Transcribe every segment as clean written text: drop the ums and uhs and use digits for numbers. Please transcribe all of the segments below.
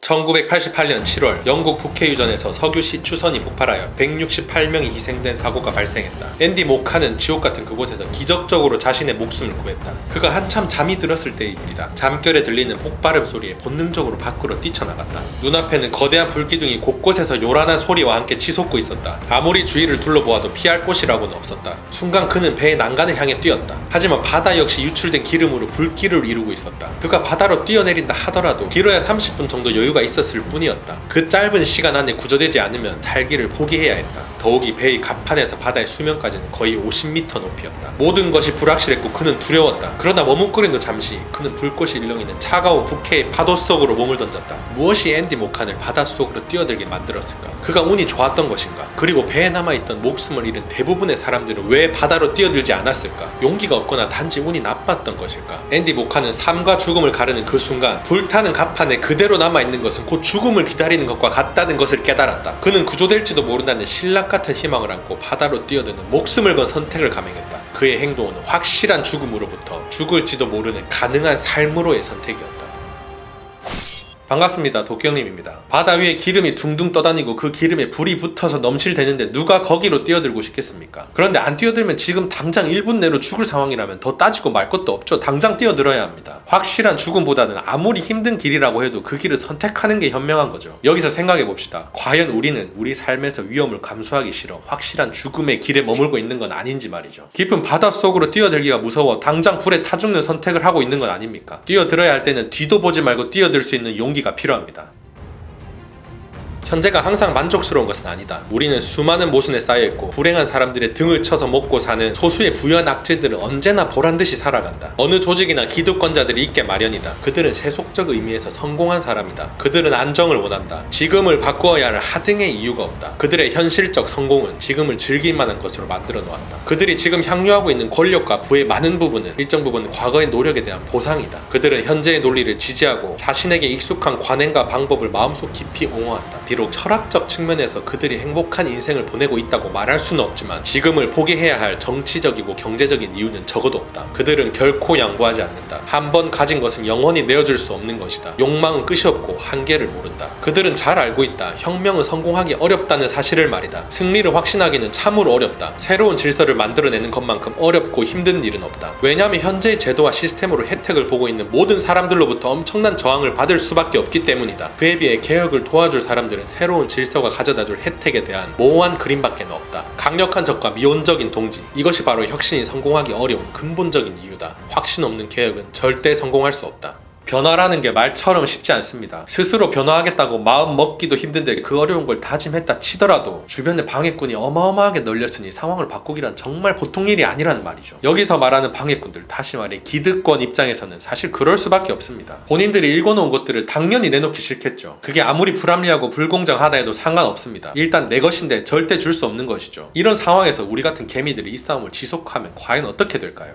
1988년 7월 영국 북해유전에서 석유시 추선이 폭발하여 168명이 희생된 사고가 발생했다. 앤디 모카는 지옥 같은 그곳에서 기적적으로 자신의 목숨을 구했다. 그가 한참 잠이 들었을 때의 일이다. 잠결에 들리는 폭발음 소리에 본능적으로 밖으로 뛰쳐나갔다. 눈앞에는 거대한 불기둥이 곳곳에서 요란한 소리와 함께 치솟고 있었다. 아무리 주위를 둘러보아도 피할 곳이라고는 없었다. 순간 그는 배의 난간을 향해 뛰었다. 하지만 바다 역시 유출된 기름으로 불길을 이루고 있었다. 그가 바다로 뛰어내린다 하더라도 길어야 30분 정도 여유가 있었을 뿐이었다. 그 짧은 시간 안에 구조되지 않으면 살기를 포기해야 했다. 더욱이 배의 갑판에서 바다의 수면까지는 거의 50m 높이였다. 모든 것이 불확실했고 그는 두려웠다. 그러나 머뭇거린도 잠시 그는 불꽃이 일렁이는 차가운 북해의 파도 속으로 몸을 던졌다. 무엇이 앤디 모칸을 바닷속으로 뛰어들게 만들었을까? 그가 운이 좋았던 것인가? 그리고 배에 남아있던 목숨을 잃은 대부분의 사람들은 왜 바다로 뛰어들지 않았을까? 용기가 없거나 단지 운이 나빴던 것일까? 앤디 모칸은 삶과 죽음을 가르는 그 순간 불타는 갑판에 그대로 남아있는 것은 곧 죽음을 기다리는 것과 같다는 것을 깨달았다. 그는 구조될지도 모른다는 신락 같은 희망을 안고 바다로 뛰어드는 목숨을 건 선택을 감행했다. 그의 행동은 확실한 죽음으로부터 죽을지도 모르는 가능한 삶으로의 선택이었다. 반갑습니다. 도끼형님입니다. 바다 위에 기름이 둥둥 떠다니고 그 기름에 불이 붙어서 넘실대는데 누가 거기로 뛰어들고 싶겠습니까? 그런데 안 뛰어들면 지금 당장 1분 내로 죽을 상황이라면 더 따지고 말 것도 없죠. 당장 뛰어들어야 합니다. 확실한 죽음보다는 아무리 힘든 길이라고 해도 그 길을 선택하는 게 현명한 거죠. 여기서 생각해봅시다. 과연 우리는 우리 삶에서 위험을 감수하기 싫어 확실한 죽음의 길에 머물고 있는 건 아닌지 말이죠. 깊은 바닷속으로 뛰어들기가 무서워 당장 불에 타 죽는 선택을 하고 있는 건 아닙니까? 뛰어들어야 할 때는 뒤도 보지 말고 뛰어들 수 있는 용기가 필요합니다. 현재가 항상 만족스러운 것은 아니다. 우리는 수많은 모순에 쌓여있고 불행한 사람들의 등을 쳐서 먹고 사는 소수의 부유한 악질들은 언제나 보란듯이 살아간다. 어느 조직이나 기득권자들이 있게 마련이다. 그들은 세속적 의미에서 성공한 사람이다. 그들은 안정을 원한다. 지금을 바꾸어야 할 하등의 이유가 없다. 그들의 현실적 성공은 지금을 즐길 만한 것으로 만들어 놓았다. 그들이 지금 향유하고 있는 권력과 부의 많은 부분은 일정 부분 과거의 노력에 대한 보상이다. 그들은 현재의 논리를 지지하고 자신에게 익숙한 관행과 방법을 마음속 깊이 옹호한다. 비록 철학적 측면에서 그들이 행복한 인생을 보내고 있다고 말할 수는 없지만 지금을 포기해야 할 정치적이고 경제적인 이유는 적어도 없다. 그들은 결코 양보하지 않는다. 한 번 가진 것은 영원히 내어줄 수 없는 것이다. 욕망은 끝이 없고 한계를 모른다. 그들은 잘 알고 있다. 혁명은 성공하기 어렵다는 사실을 말이다. 승리를 확신하기는 참으로 어렵다. 새로운 질서를 만들어내는 것만큼 어렵고 힘든 일은 없다. 왜냐하면 현재의 제도와 시스템으로 혜택을 보고 있는 모든 사람들로부터 엄청난 저항을 받을 수밖에 없기 때문이다. 그에 비해 개혁을 도와줄 사람들은 새로운 질서가 가져다줄 혜택에 대한 모호한 그림밖에 없다. 강력한 적과 미온적인 동지, 이것이 바로 혁신이 성공하기 어려운 근본적인 이유다. 확신 없는 개혁은 절대 성공할 수 없다. 변화라는 게 말처럼 쉽지 않습니다. 스스로 변화하겠다고 마음 먹기도 힘든데 그 어려운 걸 다짐했다 치더라도 주변에 방해꾼이 어마어마하게 널렸으니 상황을 바꾸기란 정말 보통 일이 아니라는 말이죠. 여기서 말하는 방해꾼들, 다시 말해 기득권 입장에서는 사실 그럴 수밖에 없습니다. 본인들이 읽어놓은 것들을 당연히 내놓기 싫겠죠. 그게 아무리 불합리하고 불공정하다 해도 상관없습니다. 일단 내 것인데 절대 줄 수 없는 것이죠. 이런 상황에서 우리 같은 개미들이 이 싸움을 지속하면 과연 어떻게 될까요?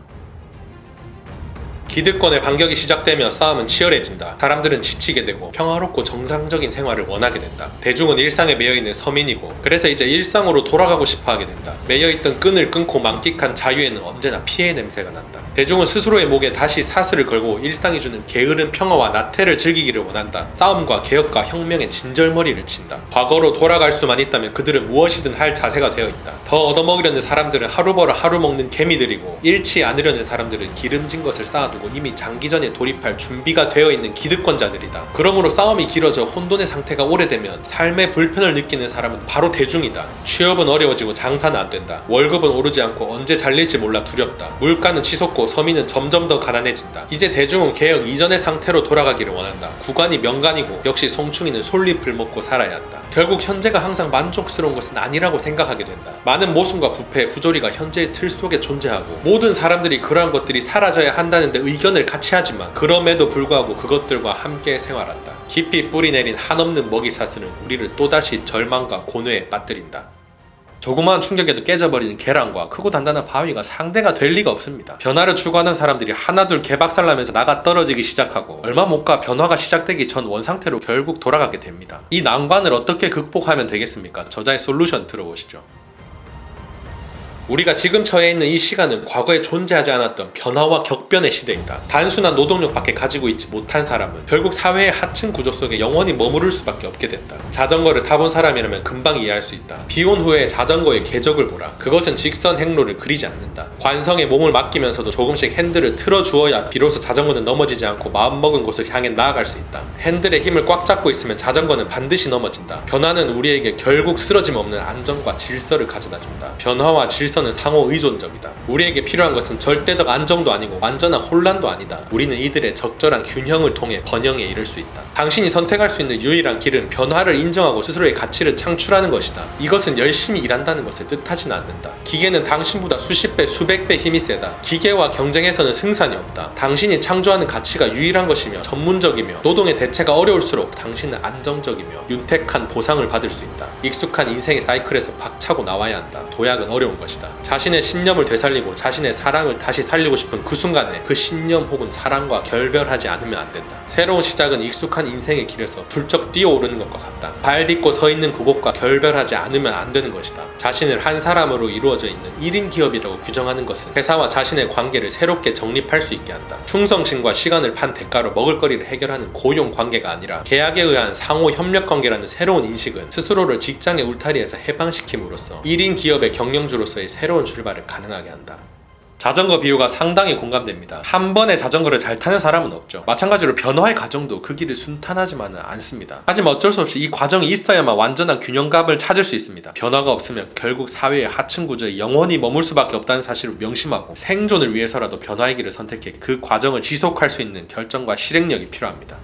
기득권의 반격이 시작되며 싸움은 치열해진다. 사람들은 지치게 되고 평화롭고 정상적인 생활을 원하게 된다. 대중은 일상에 매여있는 서민이고 그래서 이제 일상으로 돌아가고 싶어하게 된다. 매여있던 끈을 끊고 만끽한 자유에는 언제나 피해의 냄새가 난다. 대중은 스스로의 목에 다시 사슬을 걸고 일상이 주는 게으른 평화와 나태를 즐기기를 원한다. 싸움과 개혁과 혁명의 진절머리를 친다. 과거로 돌아갈 수만 있다면 그들은 무엇이든 할 자세가 되어 있다. 더 얻어먹으려는 사람들은 하루 벌어 하루 먹는 개미들이고 잃지 않으려는 사람들은 기름진 것을 쌓아두고 이미 장기전에 돌입할 준비가 되어 있는 기득권자들이다. 그러므로 싸움이 길어져 혼돈의 상태가 오래되면 삶의 불편을 느끼는 사람은 바로 대중이다. 취업은 어려워지고 장사는 안 된다. 월급은 오르지 않고 언제 잘릴지 몰라 두렵다. 물가는 치솟고 서민은 점점 더 가난해진다. 이제 대중은 개혁 이전의 상태로 돌아가기를 원한다. 구간이 명간이고 역시 송충이는 솔잎을 먹고 살아야 한다. 결국 현재가 항상 만족스러운 것은 아니라고 생각하게 된다. 많은 모순과 부패, 부조리가 현재의 틀 속에 존재하고 모든 사람들이 그러한 것들이 사라져야 한다는데 의견을 같이 하지만 그럼에도 불구하고 그것들과 함께 생활한다. 깊이 뿌리내린 한없는 먹이사슬은 우리를 또다시 절망과 고뇌에 빠뜨린다. 조그마한 충격에도 깨져버리는 계란과 크고 단단한 바위가 상대가 될 리가 없습니다. 변화를 추구하는 사람들이 하나둘 개박살나면서 나가 떨어지기 시작하고 얼마 못 가 변화가 시작되기 전 원상태로 결국 돌아가게 됩니다. 이 난관을 어떻게 극복하면 되겠습니까? 저자의 솔루션 들어보시죠. 우리가 지금 처해 있는 이 시간은 과거에 존재하지 않았던 변화와 격변의 시대이다. 단순한 노동력밖에 가지고 있지 못한 사람은 결국 사회의 하층 구조 속에 영원히 머무를 수밖에 없게 된다. 자전거를 타본 사람이라면 금방 이해할 수 있다. 비온 후에 자전거의 궤적을 보라. 그것은 직선 행로를 그리지 않는다. 관성에 몸을 맡기면서도 조금씩 핸들을 틀어주어야 비로소 자전거는 넘어지지 않고 마음먹은 곳을 향해 나아갈 수 있다. 핸들의 힘을 꽉 잡고 있으면 자전거는 반드시 넘어진다. 변화는 우리에게 결국 쓰러짐 없는 안정과 질서를 가져다준다. 변화와 질서는 상호 의존적이다. 우리에게 필요한 것은 절대적 안정도 아니고 완전한 혼란도 아니다. 우리는 이들의 적절한 균형을 통해 번영에 이를 수 있다. 당신이 선택할 수 있는 유일한 길은 변화를 인정하고 스스로의 가치를 창출하는 것이다. 이것은 열심히 일한다는 것을 뜻하지는 않는다. 기계는 당신보다 수십 배, 수백 배 힘이 세다. 기계와 경쟁에서는 승산이 없다. 당신이 창조하는 가치가 유일한 것이며 전문적이며 노동의 대체가 어려울수록 당신은 안정적이며 윤택한 보상을 받을 수 있다. 익숙한 인생의 사이클에서 박차고 나와야 한다. 도약은 어려운 것이다. 자신의 신념을 되살리고 자신의 사랑을 다시 살리고 싶은 그 순간에 그 신념 혹은 사랑과 결별하지 않으면 안 된다. 새로운 시작은 익숙한 인생의 길에서 불쩍 뛰어오르는 것과 같다. 발 딛고 서 있는 그곳과 결별하지 않으면 안 되는 것이다. 자신을 한 사람으로 이루어져 있는 1인 기업이라고 규정하는 것은 회사와 자신의 관계를 새롭게 정립할 수 있게 한다. 충성심과 시간을 판 대가로 먹을거리를 해결하는 고용 관계가 아니라 계약에 의한 상호 협력 관계라는 새로운 인식은 스스로를 직장의 울타리에서 해방시킴으로써 1인 기업의 경영주로서의 새로운 출발을 가능하게 한다. 자전거 비유가 상당히 공감됩니다. 한 번에 자전거를 잘 타는 사람은 없죠. 마찬가지로 변화의 과정도 그 길이 순탄하지만은 않습니다. 하지만 어쩔 수 없이 이 과정이 있어야만 완전한 균형감을 찾을 수 있습니다. 변화가 없으면 결국 사회의 하층 구조에 영원히 머물 수밖에 없다는 사실을 명심하고 생존을 위해서라도 변화의 길을 선택해 그 과정을 지속할 수 있는 결정과 실행력이 필요합니다.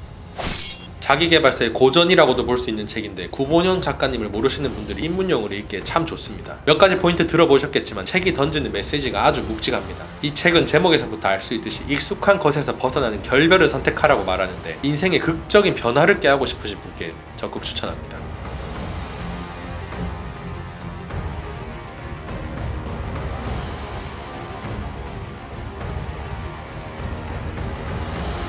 자기계발서의 고전이라고도 볼 수 있는 책인데 구본영 작가님을 모르시는 분들이 입문용으로 읽기에 참 좋습니다. 몇 가지 포인트 들어보셨겠지만 책이 던지는 메시지가 아주 묵직합니다. 이 책은 제목에서부터 알 수 있듯이 익숙한 것에서 벗어나는 결별을 선택하라고 말하는데 인생의 극적인 변화를 꾀하고 싶으신 분께 적극 추천합니다.